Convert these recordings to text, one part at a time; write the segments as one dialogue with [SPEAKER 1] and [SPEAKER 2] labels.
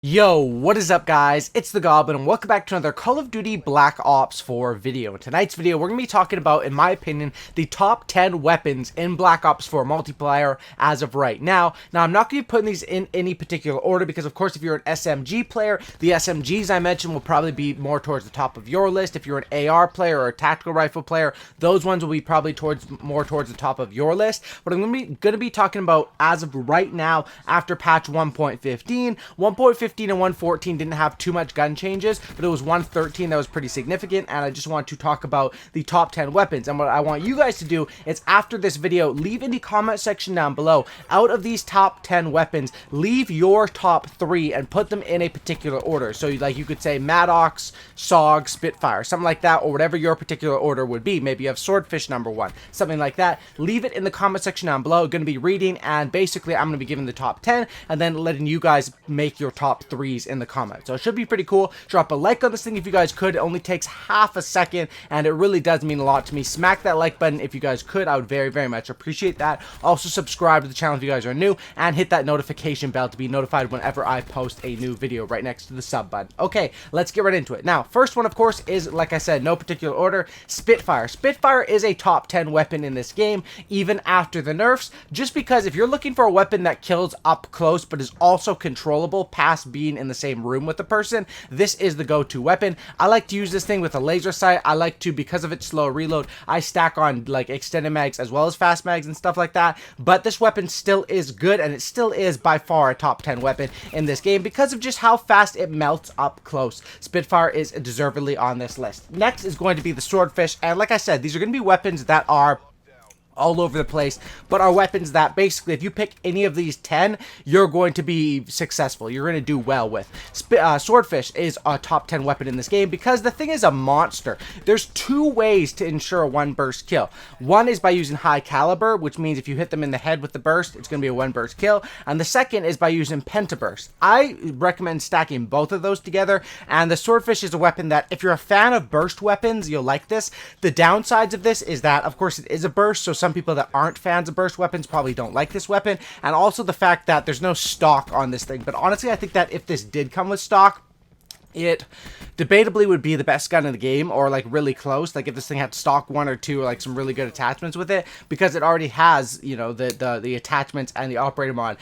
[SPEAKER 1] Yo, what is up guys? It's the Goblin and welcome back to another Call of Duty Black Ops 4 video. In tonight's video, we're going to be talking about, in my opinion, the top 10 weapons in Black Ops 4 multiplayer as of right now. Now, I'm not going to be putting these in any particular order because, of course, if you're an SMG player, the SMGs I mentioned will probably be more towards the top of your list. If you're an AR player or a tactical rifle player, those ones will be probably more towards the top of your list. But I'm going to be talking about as of right now after patch 1.15. 1.15 and 114 didn't have too much gun changes, but it was 113 that was pretty significant, and I just want to talk about the top 10 weapons. And what I want you guys to do is, after this video, leave in the comment section down below, out of these top 10 weapons, leave your top 3 and put them in a particular order. So like you could say Maddox, SOG, Spitfire, something like that, or whatever your particular order would be. Maybe you have Swordfish number 1, something like that. Leave it in the comment section down below. I'm going to be reading, and basically I'm going to be giving the top 10 and then letting you guys make your top 3s in the comments. So it should be pretty cool. Drop a like on this thing if you guys could. It only takes half a second and it really does mean a lot to me. Smack that like button if you guys could. I would very much appreciate that. Also subscribe to the channel if you guys are new and hit that notification bell to be notified whenever I post a new video right next to the sub button. Okay, let's get right into it. Now, first one of course is, like I said, no particular order, Spitfire. Spitfire is a top 10 weapon in this game even after the nerfs, just because if you're looking for a weapon that kills up close but is also controllable past being in the same room with the person, this is the go-to weapon. I like to use this thing with a laser sight. I like to, because of its slow reload, I stack on like extended mags as well as fast mags and stuff like that, but this weapon still is good, and it still is by far a top 10 weapon in this game because of just how fast it melts up close. Spitfire is deservedly on this list. Next is going to be the Swordfish, and like I said, these are going to be weapons that are all over the place, but are weapons that basically, if you pick any of these 10, you're going to be successful. You're going to do well with. Swordfish is a top 10 weapon in this game because the thing is a monster. There's two ways to ensure a one burst kill. One is by using high caliber, which means if you hit them in the head with the burst, it's going to be a one burst kill. And the second is by using pentaburst. I recommend stacking both of those together, and the Swordfish is a weapon that, if you're a fan of burst weapons, you'll like this. The downsides of this is that, of course, it is a burst, so some people that aren't fans of burst weapons probably don't like this weapon, and also the fact that there's no stock on this thing. But honestly, I think that if this did come with stock, it debatably would be the best gun in the game, or like really close. Like if this thing had stock 1 or 2 or like some really good attachments with it, because it already has, you know, the attachments and the operator mod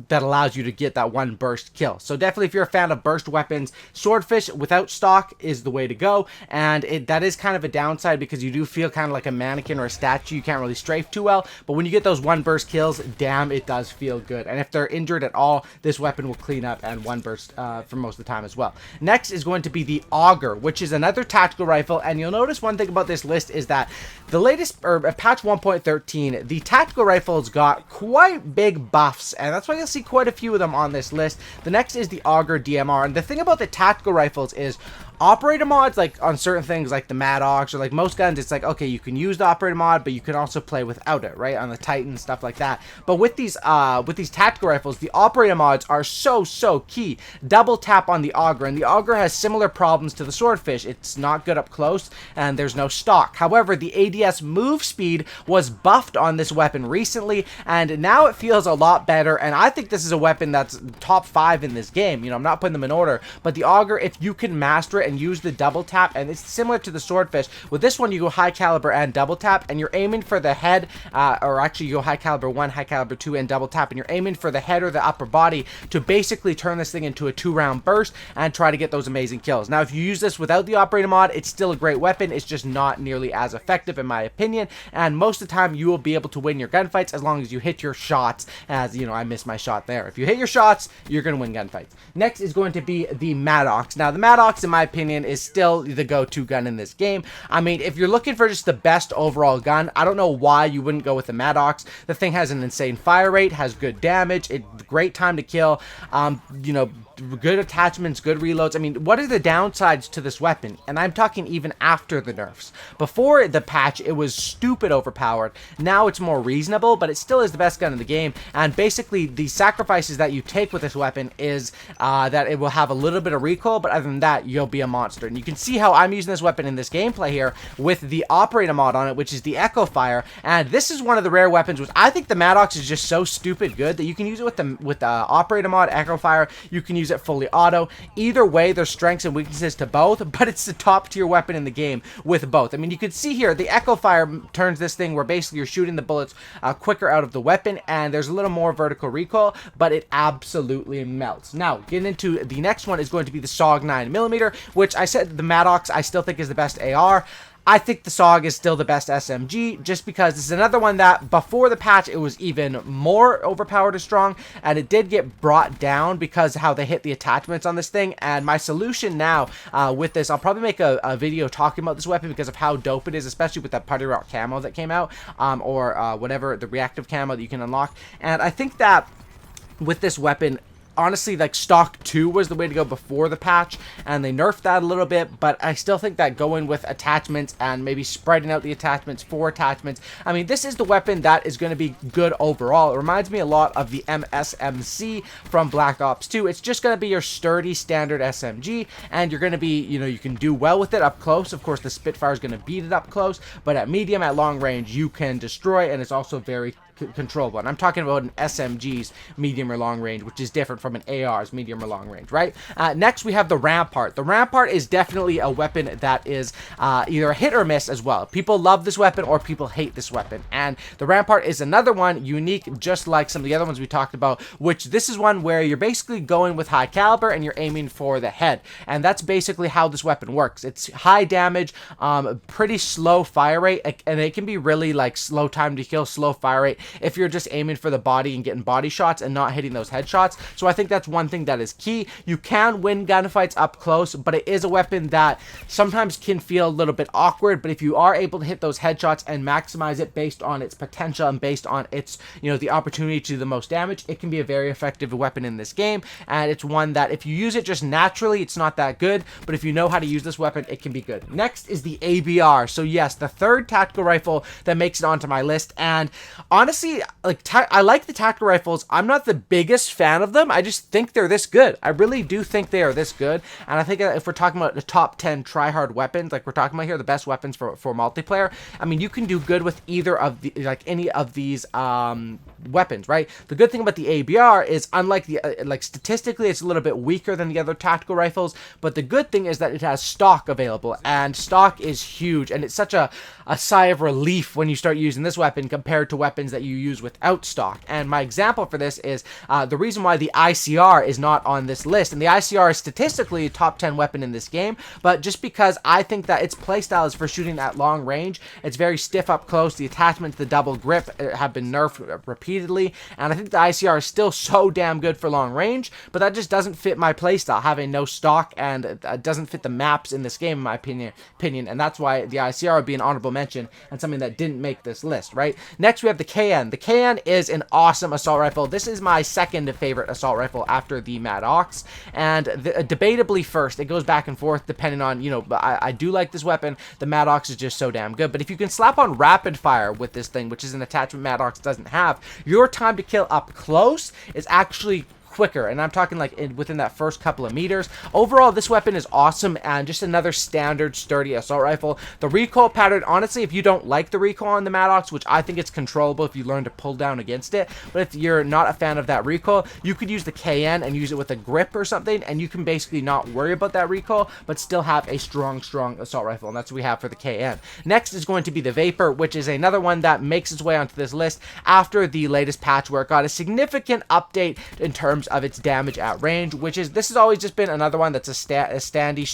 [SPEAKER 1] that allows you to get that one burst kill. So definitely, if you're a fan of burst weapons, Swordfish without stock is the way to go. And that is kind of a downside because you do feel kind of like a mannequin or a statue. You can't really strafe too well, but when you get those one burst kills, damn, it does feel good. And if they're injured at all, this weapon will clean up and one burst for most of the time as well. Next is going to be the Auger, which is another tactical rifle, and you'll notice one thing about this list is that the latest, or patch 1.13, the tactical rifles got quite big buffs, and that's why you'll see quite a few of them on this list. The next is the Auger DMR, and the thing about the tactical rifles is operator mods, like on certain things like the Maddox or like most guns, it's like, okay, you can use the operator mod, but you can also play without it, right? On the Titan, stuff like that. But with these tactical rifles, the operator mods are so key. Double tap on the Auger, and the Auger has similar problems to the Swordfish. It's not good up close, and there's no stock. However, the ADS move speed was buffed on this weapon recently, and now it feels a lot better, and I think this is a weapon that's top 5 in this game. You know, I'm not putting them in order, but the Auger, if you can master it and use the double tap, and it's similar to the Swordfish. With this one, you go high caliber and double tap, and you're aiming for the head, or actually you go high caliber 1, high caliber 2, and double tap, and you're aiming for the head or the upper body to basically turn this thing into a 2-round burst and try to get those amazing kills. Now, if you use this without the operator mod, it's still a great weapon. It's just not nearly as effective in my opinion, and most of the time you will be able to win your gunfights as long as you hit your shots. As you know, I missed my shot there. If you hit your shots, you're going to win gunfights. Next is going to be the Maddox. Now, the Maddox, in my opinion, is still the go-to gun in this game. I mean, if you're looking for just the best overall gun, I don't know why you wouldn't go with the Maddox. The thing has an insane fire rate, has good damage, great time to kill, you know, good attachments, good reloads. I mean, what are the downsides to this weapon? And I'm talking even after the nerfs. Before the patch, it was stupid overpowered. Now it's more reasonable, but it still is the best gun in the game. And basically, the sacrifices that you take with this weapon is that it will have a little bit of recoil, but other than that, you'll be a monster. And you can see how I'm using this weapon in this gameplay here with the operator mod on it, which is the Echo Fire. And this is one of the rare weapons, which I think the Maddox is just so stupid good that you can use it with the operator mod, Echo Fire. You can use it fully auto. Either way, there's strengths and weaknesses to both, but it's the top tier weapon in the game with both. I mean, you can see here, the Echo Fire turns this thing where basically you're shooting the bullets quicker out of the weapon, and there's a little more vertical recoil, but it absolutely melts. Now, getting into the next one is going to be the SOG 9mm, which I said the Maddox I still think is the best AR. I think the SOG is still the best SMG, just because this is another one that before the patch it was even more overpowered and strong, and it did get brought down because how they hit the attachments on this thing. And my solution now with this, I'll probably make a video talking about this weapon because of how dope it is, especially with that Putty Rock camo that came out, or whatever, the reactive camo that you can unlock. And I think that with this weapon, honestly, like, stock 2 was the way to go before the patch, and they nerfed that a little bit, but I still think that going with attachments and maybe spreading out the attachments, 4 attachments, I mean, this is the weapon that is going to be good overall. It reminds me a lot of the MSMC from Black Ops 2. It's just going to be your sturdy standard SMG, and you're going to be, you know, you can do well with it up close. Of course, the Spitfire is going to beat it up close, but at medium, at long range, you can destroy, and it's also very controllable. And I'm talking about an SMG's medium or long range, which is different from an AR's medium or long range, right? Next, we have the Rampart. The Rampart is definitely a weapon that is either a hit or miss as well. People love this weapon or people hate this weapon. And the Rampart is another one unique, just like some of the other ones we talked about, which this is one where you're basically going with high caliber and you're aiming for the head. And that's basically how this weapon works. It's high damage, pretty slow fire rate, and it can be really like slow time to kill, slow fire rate, if you're just aiming for the body and getting body shots and not hitting those headshots. So I think that's one thing that is key. You can win gunfights up close, but it is a weapon that sometimes can feel a little bit awkward. But if you are able to hit those headshots and maximize it based on its potential and based on its, you know, the opportunity to do the most damage, it can be a very effective weapon in this game. And it's one that if you use it just naturally, it's not that good, but if you know how to use this weapon, it can be good. Next is the ABR. So yes, the third tactical rifle that makes it onto my list. And honestly, like, I like the tactical rifles. I'm not the biggest fan of them. I just think they're this good. I really do think they are this good. And I think if we're talking about the top 10 try-hard weapons, like we're talking about here, the best weapons for multiplayer, I mean, you can do good with either of the, like, any of these weapons, right? The good thing about the ABR is, unlike the like, statistically it's a little bit weaker than the other tactical rifles, but the good thing is that it has stock available, and stock is huge, and it's such a sigh of relief when you start using this weapon compared to weapons that you use without stock. And my example for this is the reason why the ICR is not on this list, and the ICR is statistically a top 10 weapon in this game, but just because I think that its playstyle is for shooting at long range. It's very stiff up close. The attachments, the double grip have been nerfed repeatedly, and I think the ICR is still so damn good for long range, but that just doesn't fit my playstyle, having no stock, and it doesn't fit the maps in this game, in my opinion, and that's why the ICR would be an honorable mention and something that didn't make this list, right? Next, we have the KN. The KN is an awesome assault rifle. This is my second favorite assault rifle after the Maddox, and debatably first. It goes back and forth depending on, you know, but I do like this weapon. The Maddox is just so damn good. But if you can slap on rapid fire with this thing, which is an attachment Maddox doesn't have, your time to kill up close is actually quicker, and I'm talking like within that first couple of meters. Overall, this weapon is awesome and just another standard sturdy assault rifle. The recoil pattern, honestly, if you don't like the recoil on the Maddox, which I think it's controllable if you learn to pull down against it, but if you're not a fan of that recoil, you could use the KN and use it with a grip or something, and you can basically not worry about that recoil but still have a strong assault rifle, and that's what we have for the KN. Next is going to be the Vapor, which is another one that makes its way onto this list after the latest patch where it got a significant update in terms of its damage at range, which is, this has always just been another one that's a standy,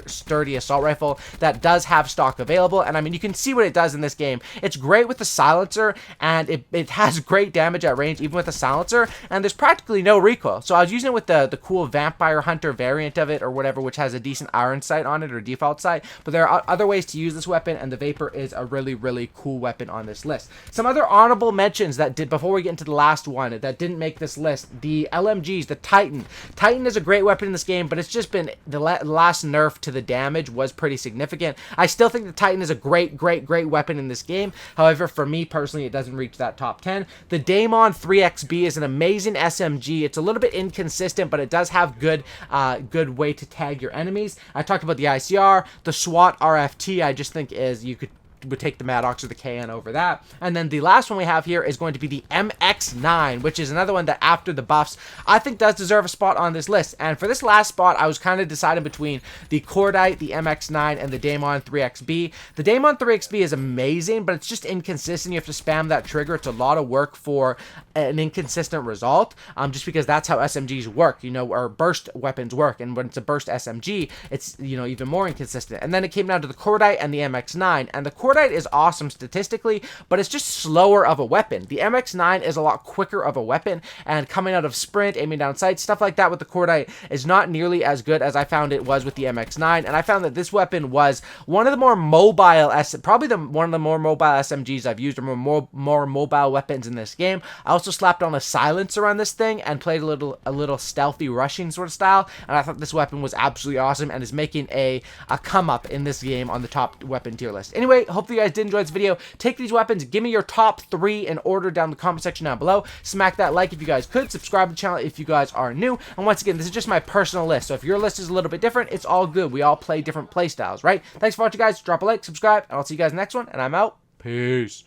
[SPEAKER 1] sturdy assault rifle that does have stock available. And I mean, you can see what it does in this game. It's great with the silencer, and it has great damage at range even with the silencer, and there's practically no recoil. So I was using it with the cool Vampire Hunter variant of it or whatever, which has a decent iron sight on it, or default sight, but there are other ways to use this weapon, and the Vapor is a really, really cool weapon on this list. Some other honorable mentions that did, before we get into the last one, that didn't make this list: the LMGs, the Titan. Titan is a great weapon in this game, but it's just been the last nerf to the damage was pretty significant. I still think the Titan is a great weapon in this game. However, for me personally, it doesn't reach that top 10. The Daemon 3XB is an amazing SMG. It's a little bit inconsistent, but it does have good way to tag your enemies. I talked about the ICR. The SWAT RFT, I just think is, you could would take the Maddox or the KN over that. And then the last one we have here is going to be the MX9, which is another one that after the buffs, I think does deserve a spot on this list. And for this last spot, I was kind of deciding between the Cordite, the MX9, and the Daemon 3XB. The Daemon 3XB is amazing, but it's just inconsistent. You have to spam that trigger. It's a lot of work for an inconsistent result, just because that's how SMGs work, or burst weapons work. And when it's a burst SMG, it's, even more inconsistent. And then it came down to the Cordite and the MX9. And the Cordite is awesome statistically, but it's just slower of a weapon. The MX9 is a lot quicker of a weapon, and coming out of sprint, aiming down sights, stuff like that with the Cordite is not nearly as good as I found it was with the MX9. And I found that this weapon was one of the more mobile, probably one of the more mobile SMGs I've used, or more mobile weapons in this game. I also slapped on a silencer on this thing and played a little stealthy rushing sort of style, and I thought this weapon was absolutely awesome and is making a come up in this game on the top weapon tier list. Anyway, hopefully you guys did enjoy this video. Take these weapons, give me your top 3 in order down in the comment section down below. Smack that like if you guys could, subscribe to the channel if you guys are new, and once again, this is just my personal list, so if your list is a little bit different, it's all good. We all play different play styles, right? Thanks for watching, guys. Drop a like, subscribe, and I'll see you guys next one, and I'm out. Peace.